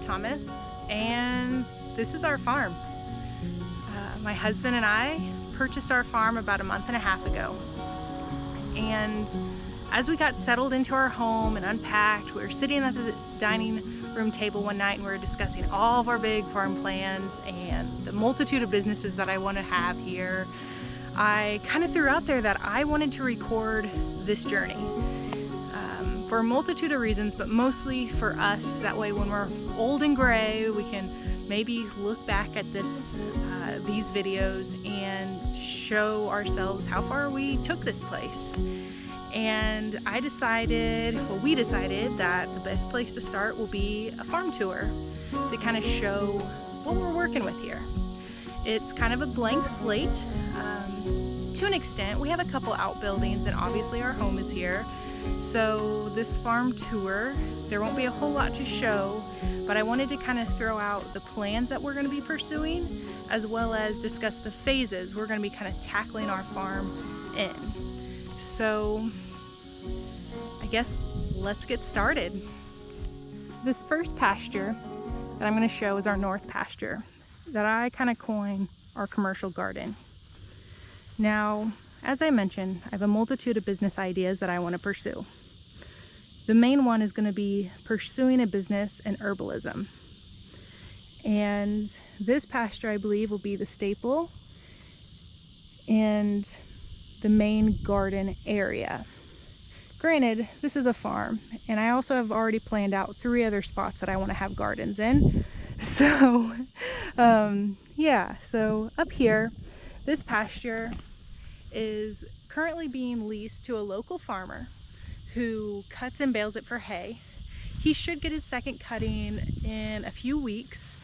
Thomas, and this is our farm. My husband and I purchased our farm about a month and a half ago. And as we got settled into our home and unpacked, we were sitting at the dining room table one night and we were discussing all of our big farm plans and the multitude of businesses that I want to have here. I kind of threw out there that I wanted to record this journey for a multitude of reasons, but mostly for us. That way when we're old and gray, we can maybe look back at these videos and show ourselves how far we took this place. And we decided that the best place to start will be a farm tour to kind of show what we're working with here. It's kind of a blank slate to an extent. We have a couple outbuildings and obviously our home is here. So this farm tour, there won't be a whole lot to show, but I wanted to kind of throw out the plans that we're going to be pursuing, as well as discuss the phases we're going to be kind of tackling our farm in. So I guess let's get started. This first pasture that I'm going to show is our north pasture that I kind of coin our commercial garden. Now, as I mentioned, I have a multitude of business ideas that I want to pursue. The main one is going to be pursuing a business in herbalism. And this pasture, I believe, will be the staple and the main garden area. Granted, this is a farm, and I also have already planned out 3 other spots that I want to have gardens in. So, yeah, so up here, this pasture is currently being leased to a local farmer who cuts and bales it for hay. He should get his second cutting in a few weeks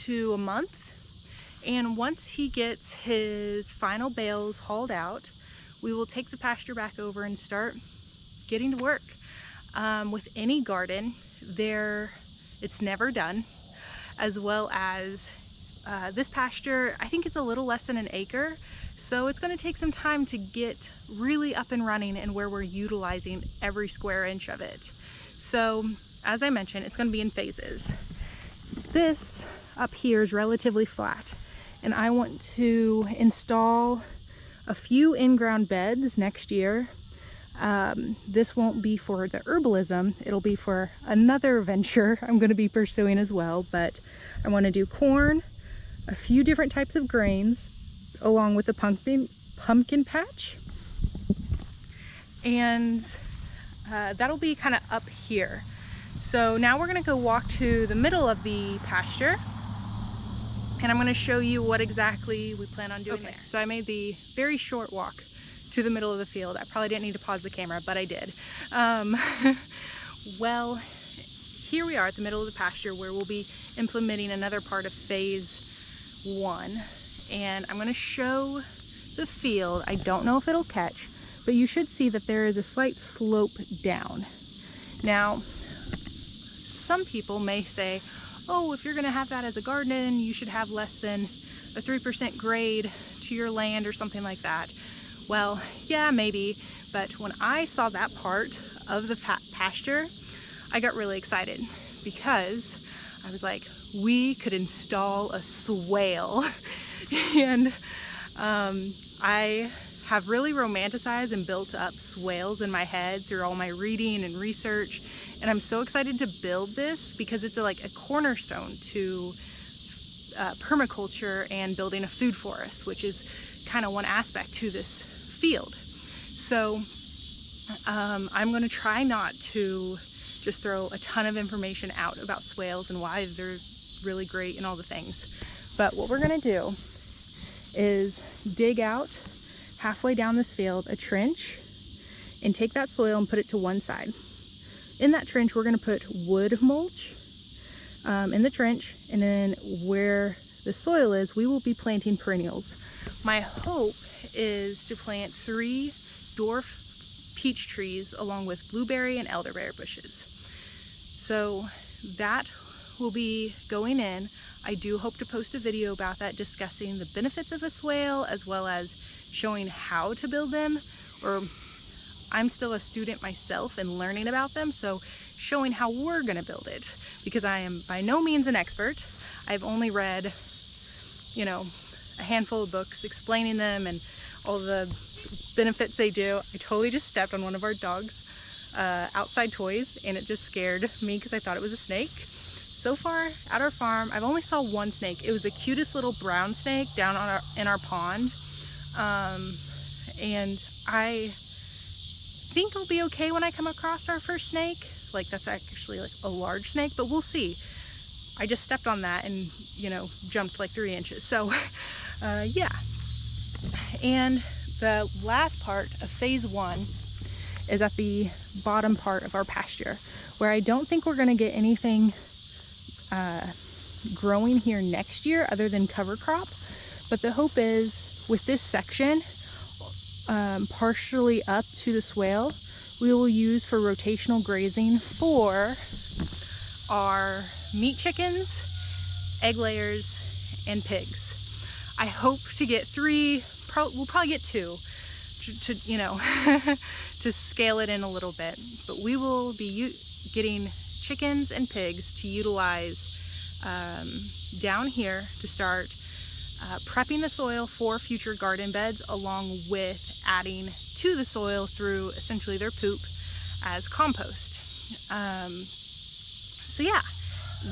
to a month. And once he gets his final bales hauled out, we will take the pasture back over and start getting to work. With any garden, it's never done, as well as this pasture, I think it's a little less than an acre. So it's going to take some time to get really up and running and where we're utilizing every square inch of it. So as I mentioned, it's going to be in phases. This up here is relatively flat, and I want to install a few in-ground beds next year. This won't be for the herbalism, it'll be for another venture I'm going to be pursuing as well, but I want to do corn, a few different types of grains, along with the pumpkin patch, and that'll be kind of up here. So now we're going to go walk to the middle of the pasture, and I'm going to show you what exactly we plan on doing there. So I made the very short walk to the middle of the field. I probably didn't need to pause the camera, but I did. Well, here we are at the middle of the pasture where we'll be implementing another part of phase 1. And I'm going to show the field. I don't know if it'll catch, but you should see that there is a slight slope down. Now, some people may say, oh, if you're going to have that as a garden, you should have less than a 3% grade to your land or something like that. Well, yeah, maybe, but when I saw that part of the pasture, I got really excited because I was like, we could install a swale. And I have really romanticized and built up swales in my head through all my reading and research, and I'm so excited to build this because it's like a cornerstone to permaculture and building a food forest, which is kind of one aspect to this field. So I'm going to try not to just throw a ton of information out about swales and why they're really great and all the things, but what we're going to do is dig out halfway down this field a trench and take that soil and put it to one side. In that trench, we're going to put wood mulch in the trench, and then where the soil is, we will be planting perennials. My hope is to plant 3 dwarf peach trees along with blueberry and elderberry bushes. So that will be going in. I do hope to post a video about that, discussing the benefits of a swale as well as showing how to build them, or I'm still a student myself and learning about them, so showing how we're going to build it. because I am by no means an expert. I've only read, you know, a handful of books explaining them and all the benefits they do. I totally just stepped on one of our dog's outside toys, and it just scared me because I thought it was a snake. So far at our farm, I've only saw one snake. It was the cutest little brown snake down on in our pond, and I think I'll be okay when I come across our first snake. Like, that's actually like a large snake, but we'll see. I just stepped on that and, you know, jumped like 3 inches. So yeah. And the last part of phase 1 is at the bottom part of our pasture, where I don't think we're gonna get anything growing here next year other than cover crop. But the hope is with this section, partially up to the swale, we will use for rotational grazing for our meat chickens, egg layers, and pigs. I hope to get 3, we'll probably get 2 to you know, to scale it in a little bit. But we will be getting chickens and pigs to utilize down here to start prepping the soil for future garden beds, along with adding to the soil through essentially their poop as compost. So yeah,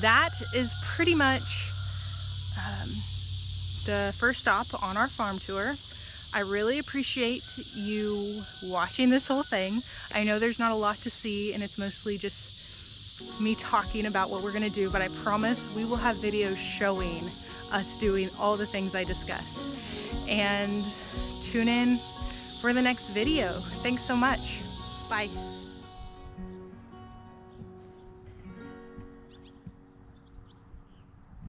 that is pretty much the first stop on our farm tour. I really appreciate you watching this whole thing. I know there's not a lot to see, and it's mostly just me talking about what we're gonna do, but I promise we will have videos showing us doing all the things I discuss. And tune in for the next video. Thanks so much. Bye.